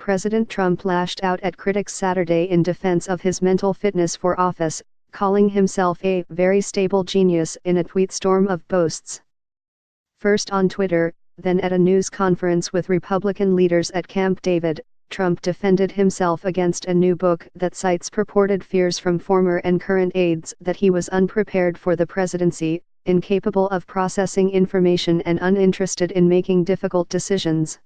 President Trump lashed out at critics Saturday in defense of his mental fitness for office, calling himself a very stable genius in a tweet storm of boasts. First on Twitter, then at a news conference with Republican leaders at Camp David, Trump defended himself against a new book that cites purported fears from former and current aides that he was unprepared for the presidency, incapable of processing information and uninterested in making difficult decisions.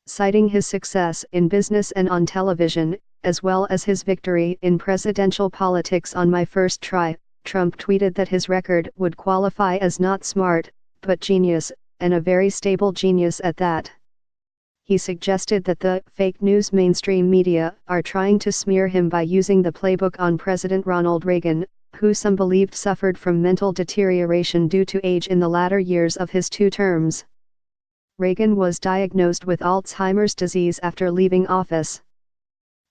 Citing his success in business and on television, as well as his victory in presidential politics on my first try, Trump tweeted that his record would qualify as not smart, but genius, and a very stable genius at that. He suggested that the fake news mainstream media are trying to smear him by using the playbook on President Ronald Reagan, who some believed suffered from mental deterioration due to age in the latter years of his 2 terms. Reagan was diagnosed with Alzheimer's disease after leaving office.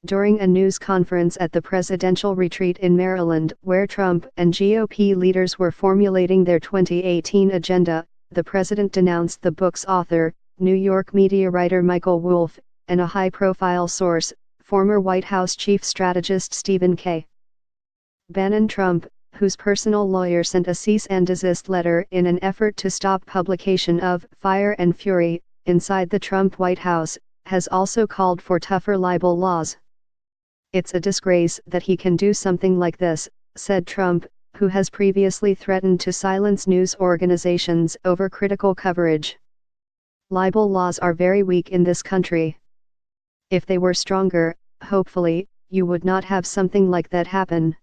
During a news conference at the presidential retreat in Maryland, where Trump and GOP leaders were formulating their 2018 agenda, the president denounced the book's author, New York media writer Michael Wolff, and a high-profile source, former White House chief strategist Stephen K. Bannon. Trump, whose personal lawyer sent a cease and desist letter in an effort to stop publication of Fire and Fury, inside the Trump White House, has also called for tougher libel laws. "It's a disgrace that he can do something like this," said Trump, who has previously threatened to silence news organizations over critical coverage. "Libel laws are very weak in this country. If they were stronger, hopefully, you would not have something like that happen."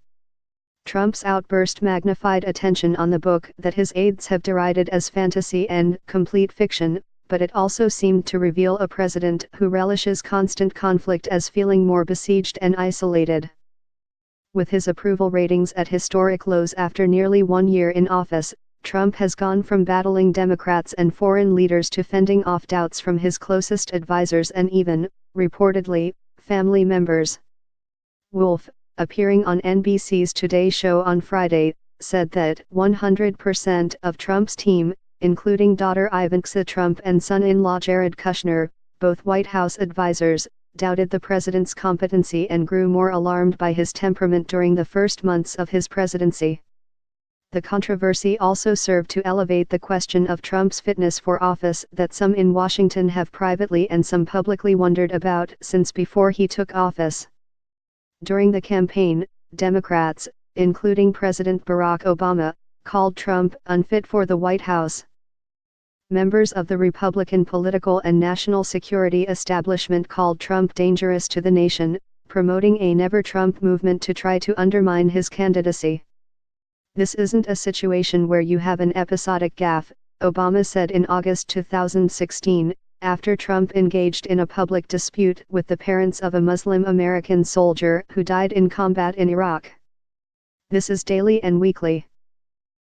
Trump's outburst magnified attention on the book that his aides have derided as fantasy and complete fiction, but it also seemed to reveal a president who relishes constant conflict as feeling more besieged and isolated. With his approval ratings at historic lows after nearly 1 year in office, Trump has gone from battling Democrats and foreign leaders to fending off doubts from his closest advisors and even, reportedly, family members. Wolff, appearing on NBC's Today Show on Friday, said that 100% of Trump's team, including daughter Ivanka Trump and son-in-law Jared Kushner, both White House advisors, doubted the president's competency and grew more alarmed by his temperament during the first months of his presidency. The controversy also served to elevate the question of Trump's fitness for office that some in Washington have privately and some publicly wondered about since before he took office. During the campaign, Democrats, including President Barack Obama, called Trump unfit for the White House. Members of the Republican political and national security establishment called Trump dangerous to the nation, promoting a Never Trump movement to try to undermine his candidacy. "This isn't a situation where you have an episodic gaffe," Obama said in August 2016, after Trump engaged in a public dispute with the parents of a Muslim American soldier who died in combat in Iraq. "This is daily and weekly.